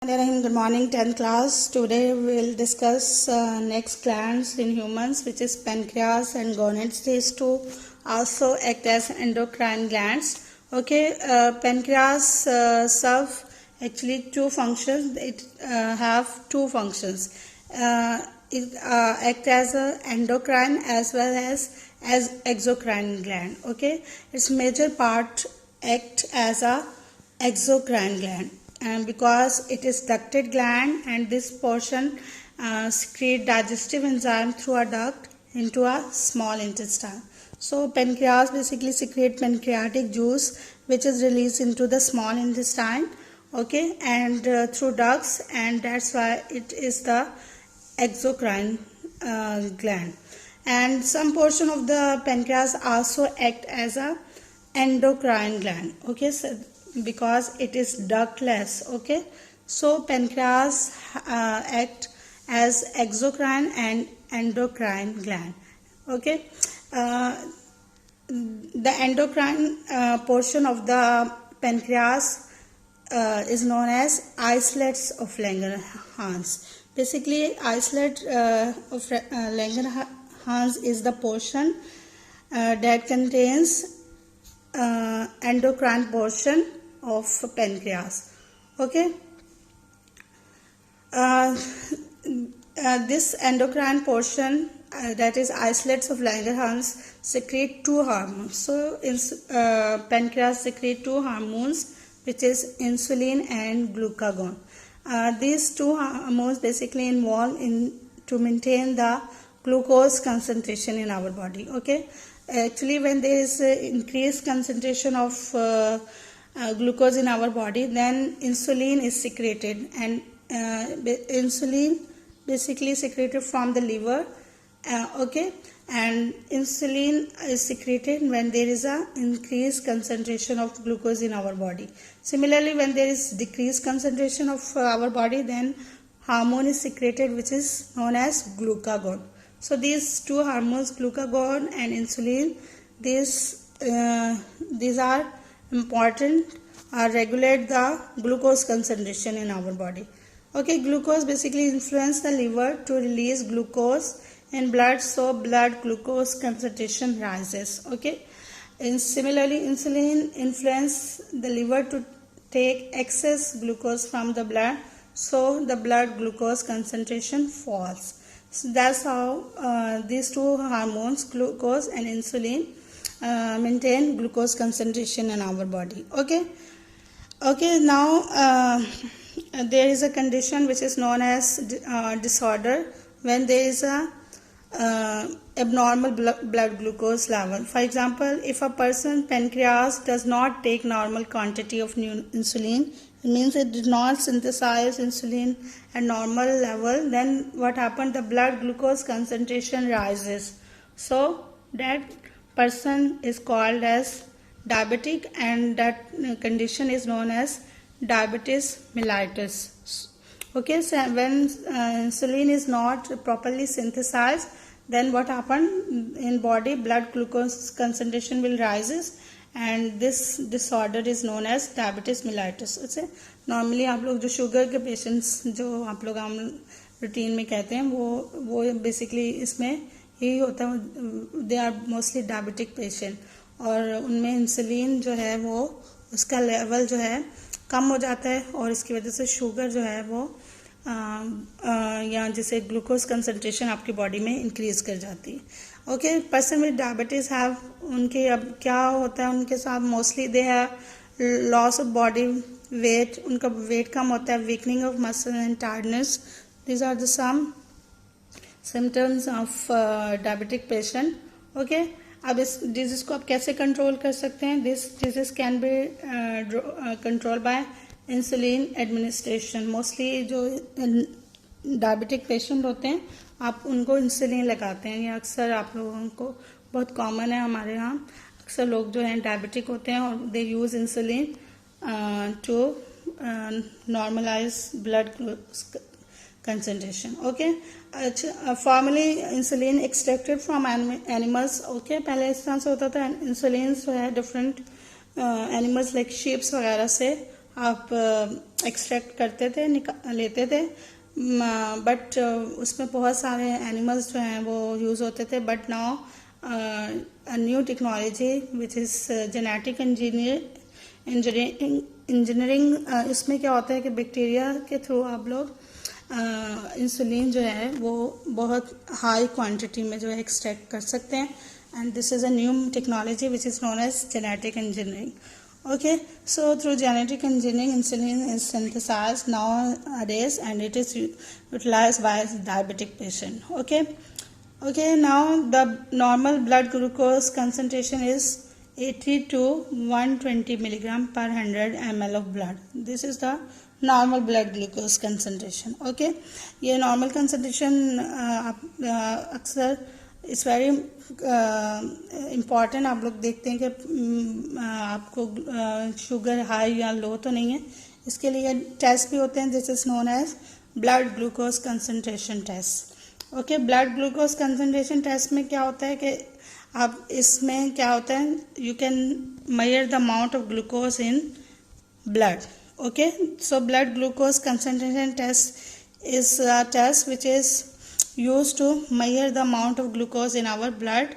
Good morning, 10th class. Today we will discuss next glands in humans, which is pancreas and gonads. These two also act as endocrine glands. Okay, pancreas serve actually two functions. It have two functions. It act as a endocrine as well as exocrine gland. Okay, its major part act as a exocrine gland. And because it is ducted gland, and this portion secrete digestive enzyme through a duct into a small intestine. So pancreas basically secrete pancreatic juice, which is released into the small intestine, okay, and through ducts, and that's why it is the exocrine gland. And some portion of the pancreas also act as a endocrine gland, okay, so because it is ductless. Okay, so pancreas act as exocrine and endocrine gland. Okay, the endocrine portion of the pancreas is known as islets of Langerhans. Basically, islet of Langerhans is the portion that contains endocrine portion of pancreas. Okay, this endocrine portion, that is islets of Langerhans, secrete two hormones. So pancreas secrete two hormones, which is insulin and glucagon. These two hormones basically involved in to maintain the glucose concentration in our body. Okay, actually when there is increased concentration of glucose in our body, then insulin is secreted, and insulin basically secreted from the liver. Okay, and insulin is secreted when there is a increased concentration of glucose in our body. Similarly, when there is decreased concentration of our body, then hormone is secreted, which is known as glucagon. So these two hormones, glucagon and insulin, these are important, regulate the glucose concentration in our body. Okay, glucose basically influence the liver to release glucose in blood, so blood glucose concentration rises. Okay, and similarly insulin influence the liver to take excess glucose from the blood, so the blood glucose concentration falls. So that's how these two hormones, glucose and insulin, maintain glucose concentration in our body. Okay, now there is a condition which is known as disorder when there is a abnormal blood glucose level. For example, if a person pancreas does not take normal quantity of insulin, it means it did not synthesize insulin at normal level, then what happened? The blood glucose concentration rises. So that person is called as diabetic, and that condition is known as diabetes mellitus. Okay, so when insulin is not properly synthesized, then what happened in body? Blood glucose concentration will rises, and this disorder is known as diabetes mellitus. अच्छा, normally आप लोग जो sugar के patients जो आप लोग आम routine में कहते हैं, वो बेसिकली इसमें यही होता है. They are mostly diabetic patient, और उनमें इंसुलिन जो है वो उसका लेवल जो है कम हो जाता है, और इसकी वजह से शुगर जो है वो या जैसे ग्लूकोज कंसंट्रेशन आपकी बॉडी में इंक्रीज कर जाती है. Okay, person with diabetes have, उनके अब क्या होता है उनके साथ? Mostly they have loss of body weight, उनका वेट कम होता है, weakening of muscle and tiredness. These are the some symptoms of diabetic patient. Okay, अब इस डिजीज को आप कैसे कंट्रोल कर सकते हैं? This disease can be control by insulin administration. Mostly जो डायबिटिक पेशेंट होते हैं, आप उनको इंसुलिन लगाते हैं. ये अक्सर आप लोगों को बहुत कॉमन है. हमारे यहाँ अक्सर लोग जो हैं डायबिटिक होते हैं और they use insulin to normalise blood concentration. Okay, formerly insulin extracted from animals. Okay, पहले इस तरह से होता था. इंसुलिन जो है डिफरेंट एनिमल्स लाइक शीप्स वगैरह से आप एक्सट्रैक्ट करते थे, लेते थे, बट उसमें बहुत सारे एनिमल्स जो हैं वो यूज़ होते थे. But now a new technology which is genetic engineering. इसमें क्या होता है कि बैक्टीरिया के थ्रू आप लोग इंसुलिन जो है वो बहुत हाई क्वांटिटी में जो है एक्सट्रैक्ट कर सकते हैं. And this is a new technology which is known as genetic engineering. Okay, so through genetic engineering, insulin is synthesized nowadays and it is utilized by diabetic patient. Okay, now the normal blood glucose concentration is 80 to 120 milligram per 100 ml of blood. This is the normal blood glucose concentration. Okay, ये normal concentration अक्सर it's very important. आप लोग देखते हैं कि आपको sugar high या लो तो नहीं है. इसके लिए टेस्ट भी होते हैं. This is known as blood glucose concentration test. Okay, blood glucose concentration test में क्या होता है कि आप इसमें क्या होता है, you can measure the amount of glucose in blood. Okay, so blood glucose concentration test is a test which is used to measure the amount of glucose in our blood,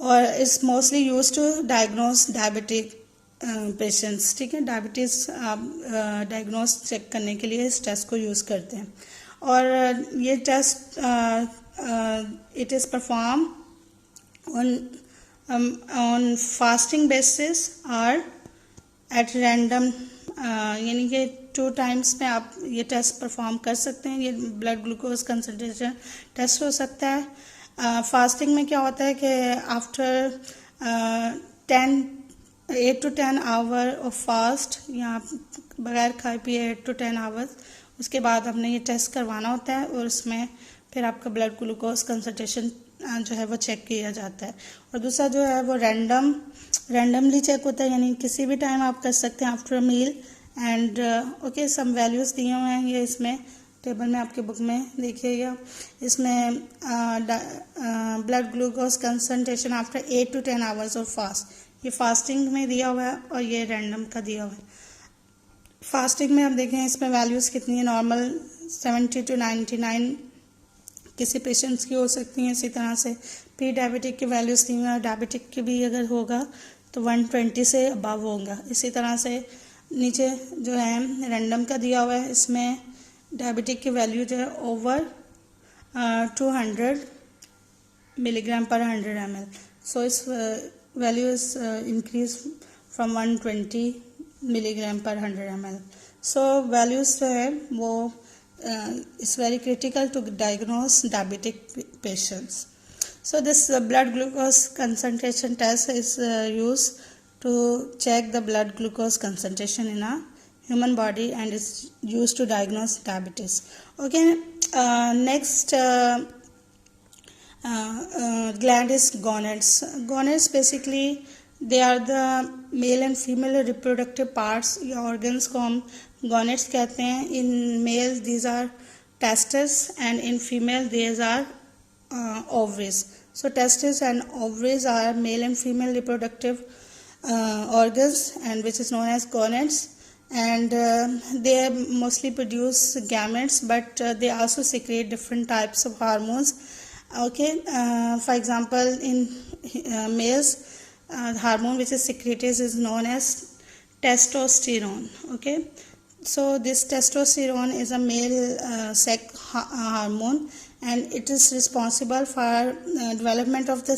or is mostly used to diagnose diabetic patients. ठीक है, diabetes diagnose check करने के लिए इस test को use करते हैं. और ये test it is perform on fasting basis और एट रैंडम, यानी कि 2 टाइम्स में आप ये टेस्ट परफॉर्म कर सकते हैं. ये ब्लड ग्लूकोज कंसंट्रेशन टेस्ट हो सकता है. फास्टिंग में क्या होता है कि after 8 to 10 hour of fast, या बगैर खाए पिए 8 to 10 आवर्स, उसके बाद आपने ये टेस्ट करवाना होता है और उसमें फिर आपका ब्लड ग्लूकोज कंसंट्रेशन जो है वो चेक किया जाता है. और दूसरा जो है वो रैंडमली चेक होता है, यानी किसी भी टाइम आप कर सकते हैं after meal. And okay, some values दिए हुए हैं ये इसमें टेबल में आपके बुक में देखिएगा. इसमें blood glucose concentration after 8 to 10 hours of fast, ये फास्टिंग में दिया हुआ है और ये रैंडम का दिया हुआ है. फास्टिंग में आप देखें इसमें वैल्यूज़ कितनी है. नॉर्मल 70 to 99 किसी पेशेंट्स की हो सकती हैं. इसी तरह से प्री डायबिटिक की वैल्यूज़ दी हुई है. डायबिटिक की भी अगर होगा तो 120 से अबव होगा. इसी तरह से नीचे जो है रैंडम का दिया हुआ है, इसमें डायबिटिक की वैल्यू जो है over 200 milligram per 100 ml. So इस value is increase from 120 milligram per 100 ml. So values जो है वो is very critical to diagnose diabetic patients. So this blood glucose concentration test is used to check the blood glucose concentration in a human body and is used to diagnose diabetes. Okay, next gland is gonads. Gonads basically they are the male and female reproductive parts या organs को हम gonads कहते हैं. In male these are testes and in female these are ovaries. So testes and ovaries are male and female reproductive organs and which is known as gonads, and they mostly produce gametes, but they also secrete different types of hormones. Okay, for example in males the hormone which is secreted is known as testosterone. Okay, so this testosterone is a male sex hormone and it is responsible for development of the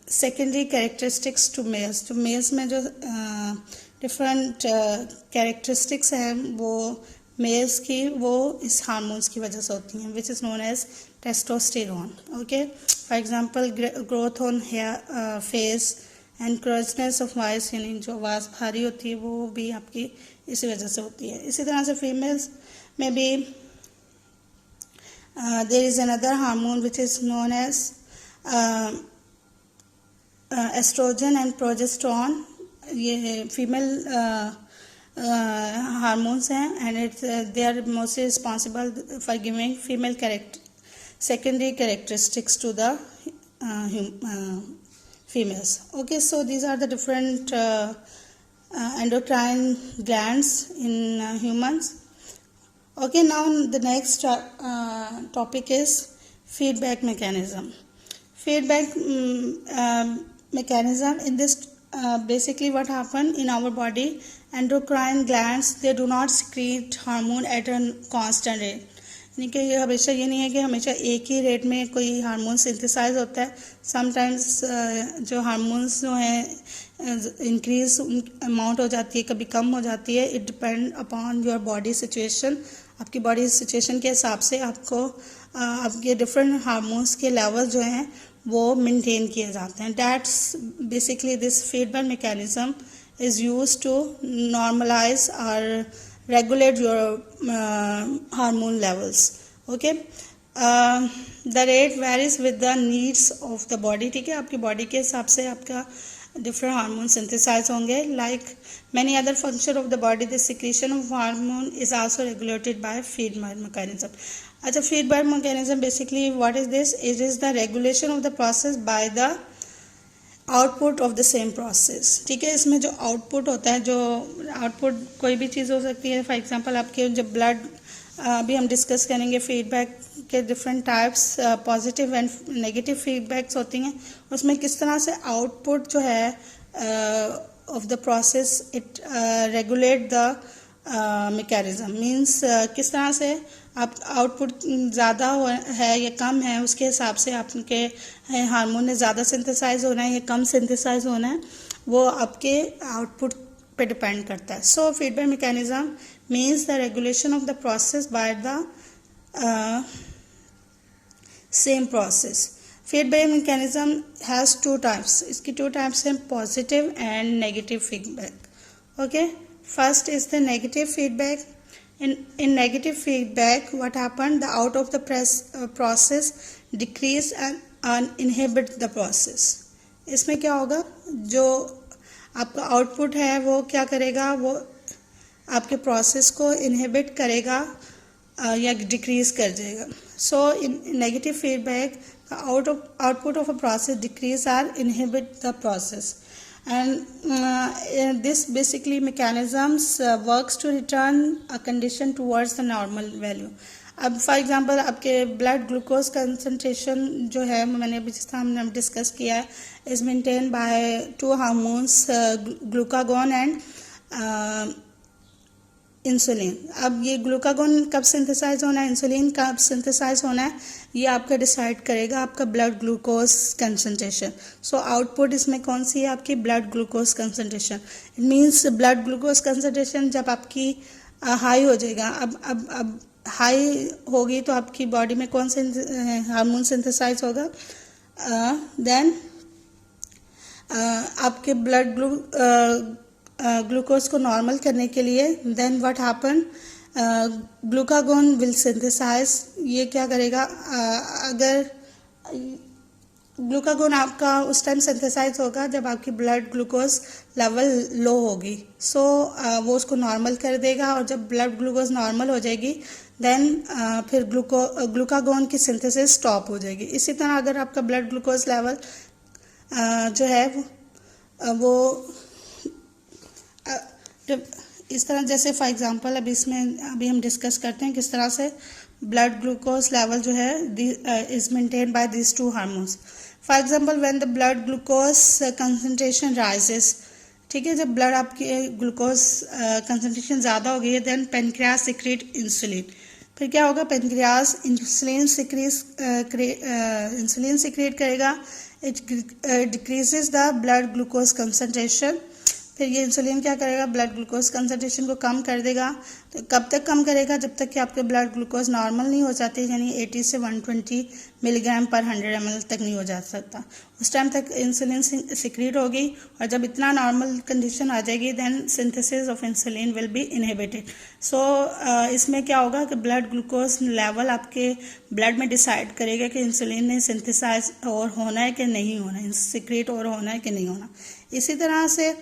secondary characteristics to males. तो males में जो different characteristics हैं वो males की वो इस hormones की वजह से होती हैं, which is known as testosterone. Okay, for example growth on hair, face and coarseness of voice, यानी जो आवाज़ भारी होती है वो भी आपकी इसी वजह से होती है. इसी तरह से females में भी there is another hormone which is known as estrogen and progesterone. ये female hormones हैं and they are mostly responsible for giving female secondary characteristics to the females. Okay, so these are the different endocrine glands in humans. Okay, now the next topic is feedback mechanism. Feedback mechanism in this basically what happen in our body, endocrine glands, they do not secrete hormone at a constant rate. यानी कि ये हमेशा ये नहीं है कि हमेशा एक ही रेट में कोई हार्मोन सिंथेसाइज होता है. समटाइम्स जो हार्मोन्स जो हैं इंक्रीज अमाउंट हो जाती है, कभी कम हो जाती है. It depend upon your body situation. आपकी बॉडी सिचुएशन के हिसाब से आपको आपके डिफरेंट हार्मोन्स के लेवल जो हैं वो मेंटेन किए जाते हैं. That's basically this feedback mechanism is used to normalize और regulate your hormone levels. Okay, the rate varies with the needs of the body. ठीक है, आपकी बॉडी के हिसाब से आपका different hormone synthesize होंगे. Like many other function of the body, the secretion of hormone is also regulated by feedback mechanism. अच्छा, feedback mechanism basically what is this? It is the regulation of the process by the output of the same process. ठीक है, इसमें जो output होता है, जो output कोई भी चीज़ हो सकती है. फॉर एग्जांपल आपके जब ब्लड, अभी हम डिस्कस करेंगे फीडबैक के different types, positive and negative feedbacks होती हैं. उसमें किस तरह से आउटपुट जो है of the process it regulate the mechanism. Means किस तरह से आप आउटपुट ज़्यादा है या कम है, उसके हिसाब से आपके हार्मोन ने ज़्यादा सिंथेसाइज होना है या कम सिंथेसाइज होना है, वो आपके आउटपुट पे डिपेंड करता है. So feedback mechanism means the regulation of the process by the same process. Feedback mechanism has two types. इसकी टू टाइप्स हैं, positive and negative feedback. Okay, first is the negative feedback. In negative feedback, what happened? The out of the process decrease and inhibit the process. इसमें क्या होगा? जो आपका output है वो क्या करेगा? वो आपके प्रोसेस को इनहिबिट करेगा या डिक्रीज कर देगा. So in negative feedback output of a process decrease or inhibit the process. And this basically mechanisms works to return a condition towards the normal value. अब फॉर एग्जांपल आपके blood glucose concentration जो है, मैंने अभी जिस तरह हमने discuss किया है, is maintain by two hormones, glucagon and insulin. अब ये ग्लूकागोन कब सिंथेसाइज होना है, इंसुलिन कब सिंथेसाइज होना है, ये आपका डिसाइड करेगा आपका blood glucose concentration. So output इसमें कौन सी है? आपकी blood glucose concentration. It means blood glucose concentration जब आपकी हाई हो जाएगा, अब हाई होगी तो आपकी बॉडी में कौन से हार्मोन सिंथेसाइज होगा? देन आपके ब्लड ग्लूकोज को नॉर्मल करने के लिए then what happen, glucagon will synthesize. ये क्या करेगा? अगर ग्लूकागोन आपका उस टाइम सिंथेसाइज होगा जब आपकी ब्लड ग्लूकोज लेवल लो होगी. सो वो उसको नॉर्मल कर देगा, और जब ब्लड ग्लूकोज नॉर्मल हो जाएगी देन फिर ग्लूकागोन की सिंथेसिस स्टॉप हो जाएगी. इसी तरह अगर आपका ब्लड ग्लूकोज लेवल जो है वो इस तरह, जैसे फॉर एग्जांपल अभी हम डिस्कस करते हैं किस तरह से ब्लड ग्लूकोज लेवल जो है is maintain by this to hormones. For example when the blood glucose concentration rises. ठीक है, जब ब्लड आपके ग्लूकोज कंसंट्रेशन ज़्यादा हो गई है देन पेनक्रियास सिक्रीट इंसुलिन. फिर क्या होगा? पेनक्रियास इंसुलिन सिक्रीट करेगा. It decreases the blood glucose concentration. फिर ये इंसुलिन क्या करेगा? ब्लड ग्लूकोज कंसंट्रेशन को कम कर देगा. तो कब तक कम करेगा? जब तक कि आपके ब्लड ग्लूकोज नॉर्मल नहीं हो जाती, यानी 80 से 120 मिलीग्राम पर 100 ml तक नहीं हो जा सकता. उस टाइम तक इंसुलिन सिक्रीट होगी, और जब इतना नॉर्मल कंडीशन आ जाएगी then synthesis of insulin will be inhibited. So इसमें क्या होगा कि ब्लड ग्लूकोज लेवल आपके ब्लड में डिसाइड करेगा कि इंसुलिन ने सिंथेसाइज और होना है कि नहीं होना, सिक्रीट और होना है कि नहीं होना. इसी तरह से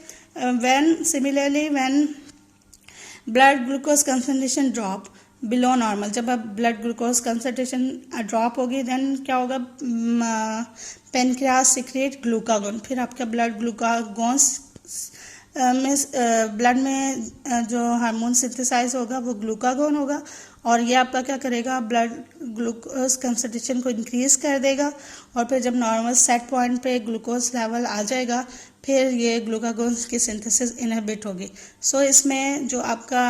similarly when blood glucose concentration drop below normal, जब अब ब्लड ग्लूकोज कंसंट्रेशन ड्रॉप होगी देन क्या होगा? Pancreas secrete glucagon. फिर आपका ब्लड ग्लूकागोन में ब्लड में जो हार्मोन सिंथेसाइज होगा वो ग्लूकागोन होगा, और ये आपका क्या करेगा, ब्लड ग्लूकोज कंसंट्रेशन को इंक्रीज कर देगा, और फिर जब नॉर्मल सेट पॉइंट पे ग्लूकोज लेवल आ जाएगा फिर ये ग्लूकागोन की सिंथेसिस इनहिबिट होगी। सो इसमें जो आपका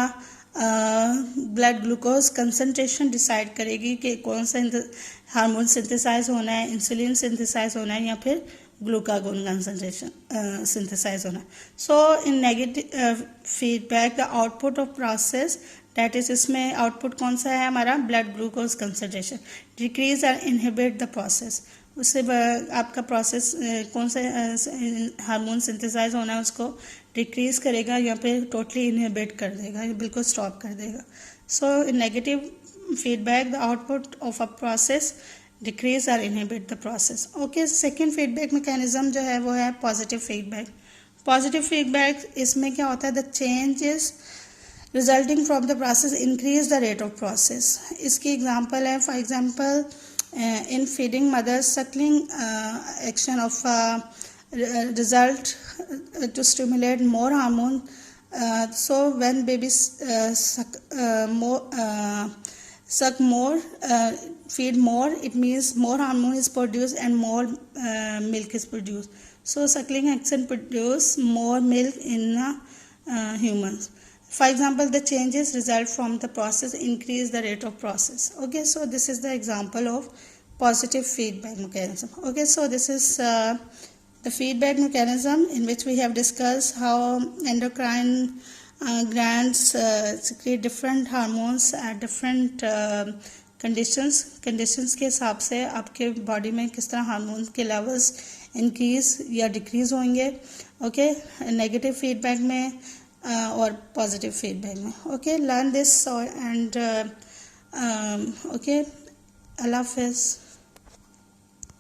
ब्लड ग्लूकोज कंसंट्रेशन डिसाइड करेगी कि कौन सा हार्मोन सिंथेसाइज होना है, इंसुलिन सिंथेसाइज होना है या फिर ग्लूकागोन कंसंट्रेशन सिंथेसाइज होना है। So in negative feedback the output of process that is, इसमें आउटपुट कौन सा है हमारा, ब्लड ग्लूकोज कंसंट्रेशन डिक्रीज और इनहिबिट द प्रोसेस। उससे आपका प्रोसेस कौन सा हार्मोन सिंथेसाइज होना है उसको डिक्रीज करेगा या फिर टोटली इनहिबिट कर देगा, बिल्कुल स्टॉप कर देगा। So in negative feedback the output of a process decrease और inhibit the process. Okay, second feedback mechanism जो है वो है पॉजिटिव फीडबैक। पॉजिटिव फीडबैक इसमें क्या होता है, the changes resulting from the process increase the rate of process. इसकी एग्जांपल है, for example in feeding mothers, suckling action of result to stimulate more hormone. So when babies suck more, feed more, it means more hormone is produced and more milk is produced. So suckling action produce more milk in humans. For example, the changes result from the process increase the rate of process. Okay, so this is the example of positive feedback mechanism. Okay, so this is the feedback mechanism in which we have discussed how endocrine glands secrete different hormones at different conditions के हिसाब से आपके body में किस तरह hormone के levels increase या decrease होंगे। ओके, नेगेटिव फीडबैक में और पॉजिटिव फीडबैक में। Okay, learn this and okay, अल्लाह हाफिज़।